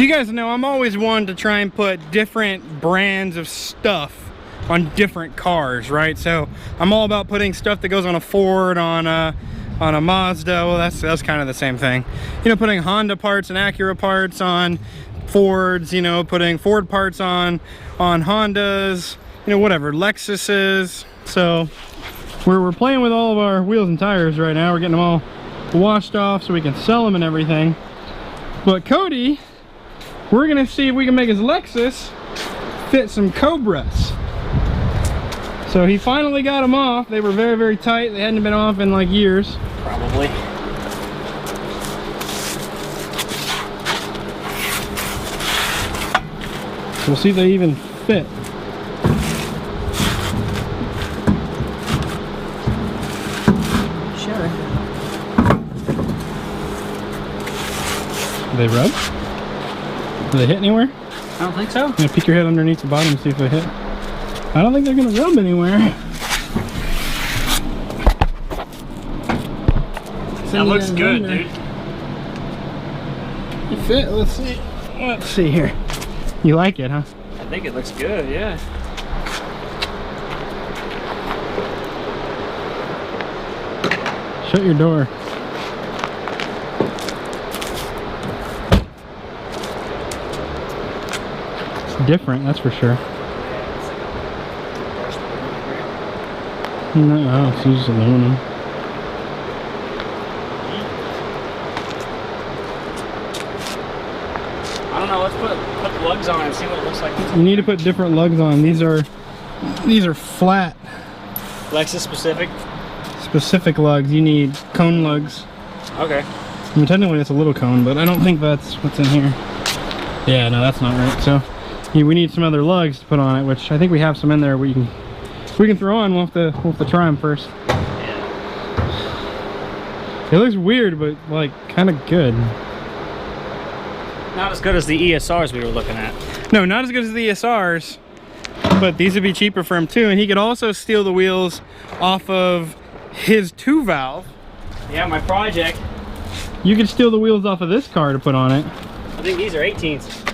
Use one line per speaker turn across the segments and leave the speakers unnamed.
you guys know, I'm always one to try and put different brands of stuff on different cars, right? So I'm all about putting stuff that goes on a Ford, on a Mazda. Well, that's kind of the same thing. You know, putting Honda parts and Acura parts on Fords, you know, putting Ford parts on Hondas, you know, whatever, Lexuses. So we're playing with all of our wheels and tires right now. We're getting them all washed off so we can sell them and everything. But Cody, we're gonna see if we can make his Lexus fit some Cobras. So he finally got them off. They were very, very tight. They hadn't been off in like years.
Probably.
We'll see if they even fit.
Sure.
Do they rub? Do they hit anywhere?
I don't think so.
I'm gonna peek your head underneath the bottom and see if they hit. I don't think they're gonna rub anywhere.
That looks good, dude.
You fit? Let's see. Let's see here. You like it, huh?
I think it looks good, yeah.
Shut your door. It's different, that's for sure. No, it's just aluminum.
I don't know, let's put lugs on and see what it looks like.
You need to put different lugs on. These are flat.
Lexus
Specific lugs. You need cone lugs.
Okay.
I mean, technically it's a little cone, but I don't think that's what's in here. Yeah, no, that's not right. So we need some other lugs to put on it, which I think we have some in there we can throw on. We'll have to try them first.
Yeah.
It looks weird, but like kind of good.
Not as good as the ESRs we were looking at.
No, not as good as the ESRs, but these would be cheaper for him too. And he could also steal the wheels off of his 2-valve.
Yeah, my project.
You could steal the wheels off of this car to put on it.
I think these are 18s.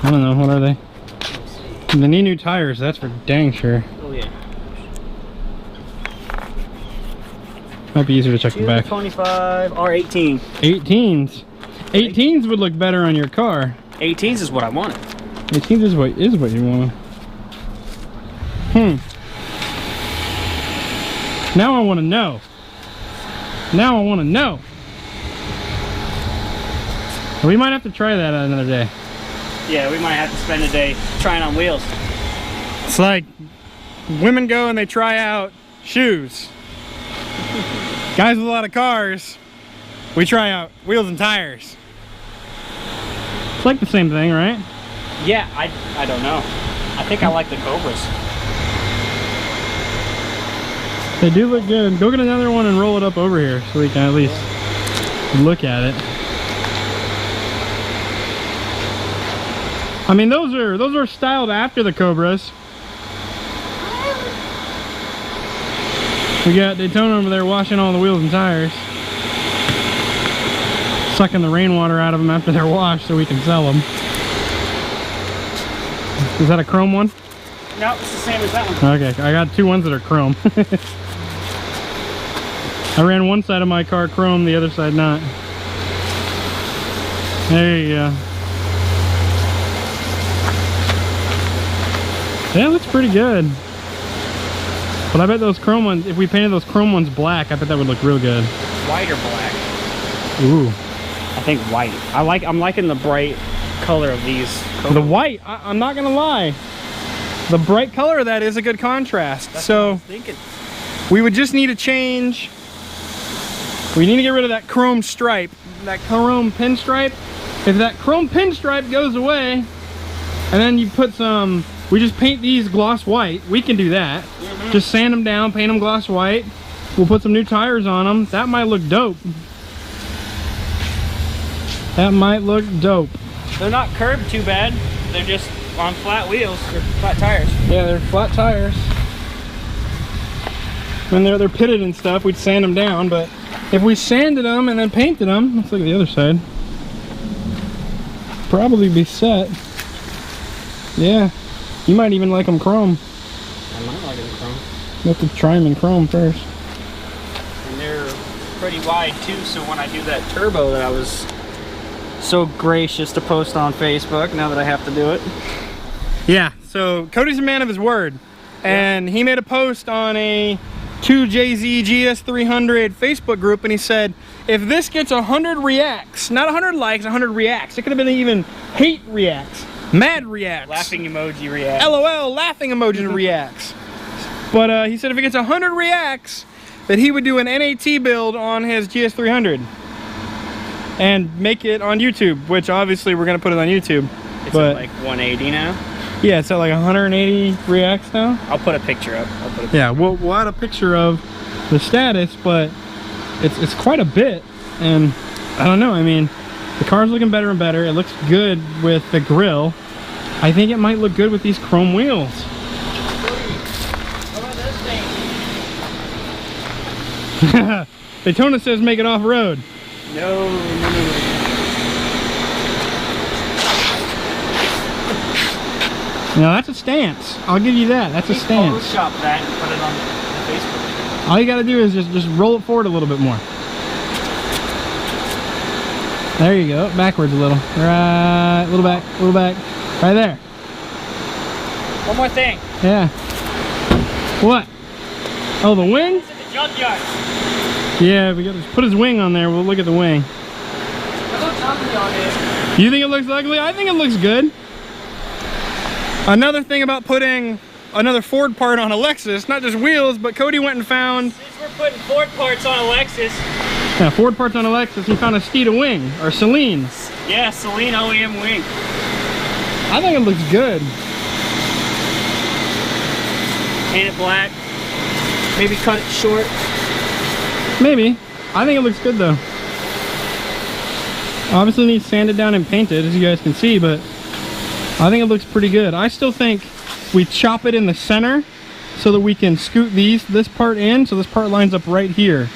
I don't know, what are they? They need new tires, that's for dang sure.
Oh yeah.
Might be easier to check the back.
25 or 18.
18s. 18s would look better on your car.
18s is what I wanted.
18s is what you want. Now I want to know. Now I want to know. We might have to try that another day.
Yeah, we might have to spend a day trying on wheels.
It's like women go and they try out shoes. Guys with a lot of cars, we try out wheels and tires. It's like the same thing, right?
Yeah, I don't know. I think I like the Cobras.
They do look good. Go get another one and roll it up over here so we can at least look at it. I mean, those are styled after the Cobras. We got Daytona over there washing all the wheels and tires, sucking the rainwater out of them after they're washed so we can sell them. Is that a chrome one?
No, it's the same as that one.
Okay, I got two ones that are chrome. I ran one side of my car chrome, the other side not. There you go. Yeah, it looks pretty good. But I bet those chrome ones, if we painted those chrome ones black, I bet that would look real good.
White or black?
Ooh.
I think white. I'm liking the bright color of these Cobras.
The white, I'm not gonna lie. The bright color of that is a good contrast.
That's
so
what I was thinking.
We would just need to change. We need to get rid of that chrome stripe, that chrome pinstripe. If that chrome pinstripe goes away, and then you put some, we just paint these gloss white. We can do that. Just sand them down, paint them gloss white. We'll put some new tires on them. That might look dope. That might look dope.
They're not curved too bad. They're just on flat wheels. They're flat tires.
Yeah, they're flat tires. When they're pitted and stuff, we'd sand them down, but if we sanded them and then painted them, let's look at the other side. probably be set. Yeah, you might even like them chrome.
I might like them chrome.
You have to try them in chrome first.
And they're pretty wide too, so when I do that turbo that I was so gracious to post on Facebook, now that I have to do it.
Yeah, so Cody's a man of his word. And he made a post on a 2JZ GS300 Facebook group, and he said, if this gets 100 reacts, not 100 likes, 100 reacts, it could have been even hate reacts, mad reacts,
Laughing emoji reacts.
LOL, laughing emoji reacts. But he said if it gets 100 reacts, that he would do an NAT build on his GS300 and make it on YouTube, which obviously we're gonna put it on YouTube.
It's at like 180 now.
Yeah, it's at like 180 reacts now.
I'll put a picture up.
Yeah, we'll add a picture of the status, but it's quite a bit, and I don't know. I mean, the car's looking better and better. It looks good with the grill. I think it might look good with these chrome wheels.
What about this thing?
Daytona says make it off-road.
No.
No, that's a stance. I'll give you that. That's a stance.
Photoshop that and put it on Facebook.
All you gotta do is just roll it forward a little bit more. There you go. Backwards a little. Right. A little back. A little back. Right there.
One more thing.
Yeah. What? Oh, the wing?
It's in the junkyard.
Yeah, we gotta put his wing on there. We'll look at the wing.
It looks ugly on it.
You think it looks ugly? I think it looks good. Another thing about putting another Ford part on a Lexus, not just wheels, but Cody went and found...
Since we're putting Ford parts on a Lexus.
Yeah, Ford parts on a Lexus, he found a Steeda wing, or Saleen.
Yeah, Saleen OEM wing.
I think it looks good.
Paint it black. Maybe cut it short.
Maybe. I think it looks good though. Obviously needs sanded down and painted, as you guys can see, but I think it looks pretty good. I still think we chop it in the center so that we can scoot this part in, so this part lines up right here.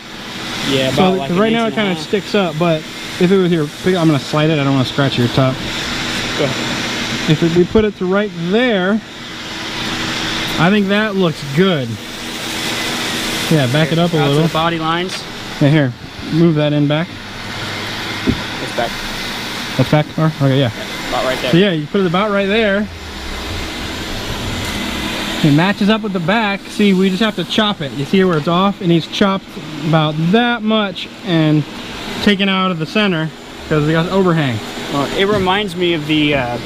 Yeah, about
so
like
right now it kind of sticks up, but if it was here, I'm gonna slide it. I don't want to scratch your top.
Go ahead.
If we put it to right there, I think that looks good. Yeah, back it up a
Out to
little.
the body lines.
Yeah, here, move that in back.
It's back.
That's back, or okay, yeah.
About right there.
So yeah, you put it about right there. It matches up with the back. See, we just have to chop it. You see where it's off? It needs chopped about that much and taken out of the center because it got overhang.
Well, it reminds me of the, I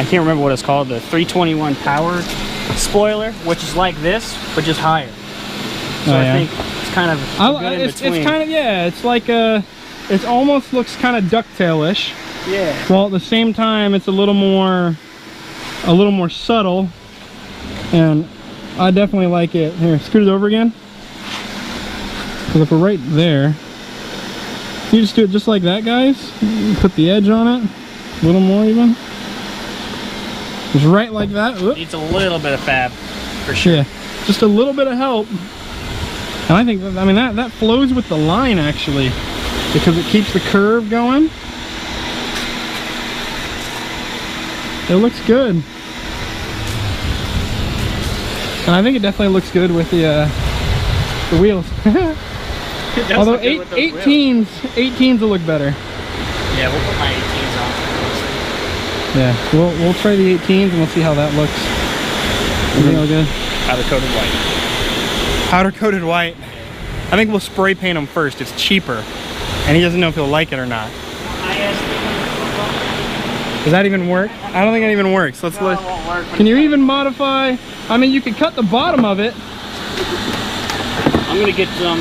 can't remember what it's called, the 321 power spoiler, which is like this, but just higher. So I think it's kind of good in between.
It's kind of, yeah, it's like it almost looks kind of ducktail-ish.
Yeah.
Well, at the same time, it's a little more subtle, and I definitely like it. Here, scoot it over again. Because if we're right there, you just do it just like that, guys. You put the edge on it, a little more even. Just right like that. Oop.
Needs a little bit of fab, for sure.
Yeah, just a little bit of help. And I think, I mean, that flows with the line actually, because it keeps the curve going. It looks good. And I think it definitely looks good with the wheels. Although 18s will look better.
Yeah, we'll put my 18s on.
Yeah, we'll try the 18s and we'll see how that looks. Everything all good?
Powder coated white.
Powder coated white. I think we'll spray paint them first. It's cheaper. And he doesn't know if he'll like it or not. Does that even work? I don't think it even works. Let's look. Can you even modify? I mean, you could cut the bottom of it.
I'm gonna get some.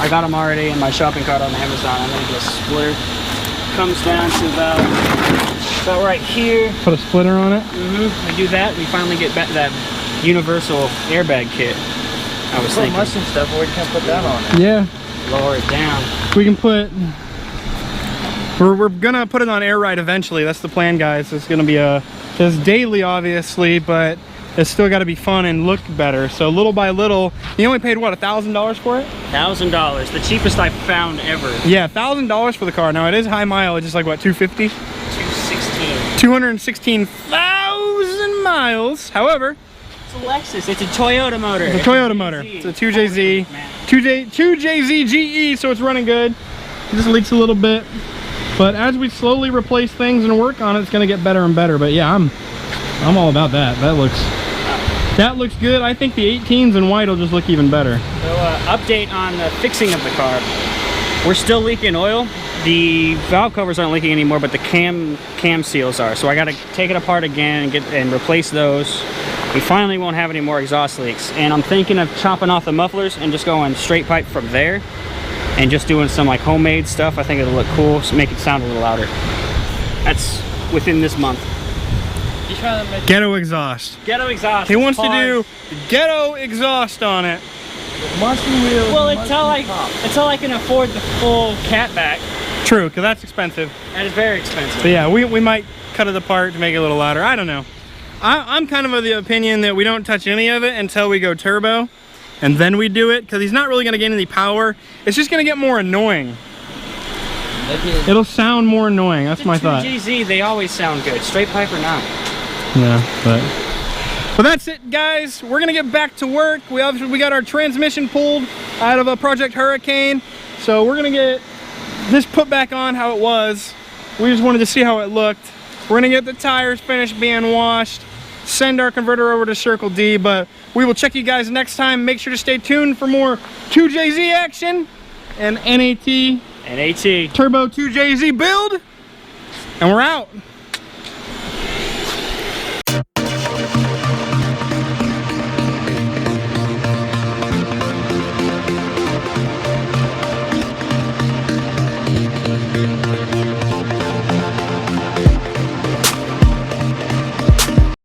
I got them already in my shopping cart on Amazon. I'm gonna get a splitter. Comes down to about right here.
Put a splitter on it.
We do that. We finally get back that universal airbag kit. I was thinking.
Mustang stuff where we can put that on it.
Yeah.
Lower it down.
We can put. We're gonna put it on air ride eventually. That's the plan, guys. It's gonna be it's daily, obviously, but it's still got to be fun and look better. So little by little, you only paid what, $1,000 for it?
$1,000, the cheapest I found ever.
Yeah, $1,000 for the car. Now it is high mileage. It's like what, 250?
216.
216,000 miles. However,
it's a Lexus. It's a Toyota motor.
It's a Toyota motor. It's a 2JZ. 2JZ GE, so it's running good. It just leaks a little bit. But as we slowly replace things and work on it, it's gonna get better and better. But yeah, I'm all about that. That looks good. I think the 18s in white will just look even better.
So update on the fixing of the car. We're still leaking oil. The valve covers aren't leaking anymore, but the cam seals are. So I gotta take it apart again and replace those. We finally won't have any more exhaust leaks. And I'm thinking of chopping off the mufflers and just going straight pipe from there. And just doing some like homemade stuff. I think it'll look cool, so make it sound a little louder. That's within this month.
Ghetto exhaust.
Ghetto exhaust.
He wants to do ghetto exhaust on it.
Well, until I can afford the full catback.
True, because that's expensive.
That is very expensive.
But yeah, we might cut it apart to make it a little louder. I don't know. I'm kind of the opinion that we don't touch any of it until we go turbo. And then we do it, because he's not really going to gain any power. It's just going to get more annoying. It'll sound more annoying. That's my thought.
2GZ, they always sound good. Straight pipe or not.
Yeah, but that's it, guys. We're going to get back to work. We got our transmission pulled out of a Project Hurricane. So we're going to get this put back on how it was. We just wanted to see how it looked. We're going to get the tires finished being washed. Send our converter over to Circle D, but we will check you guys next time. Make sure to stay tuned for more 2JZ action and NAT
NAT
Turbo 2JZ build, and we're out.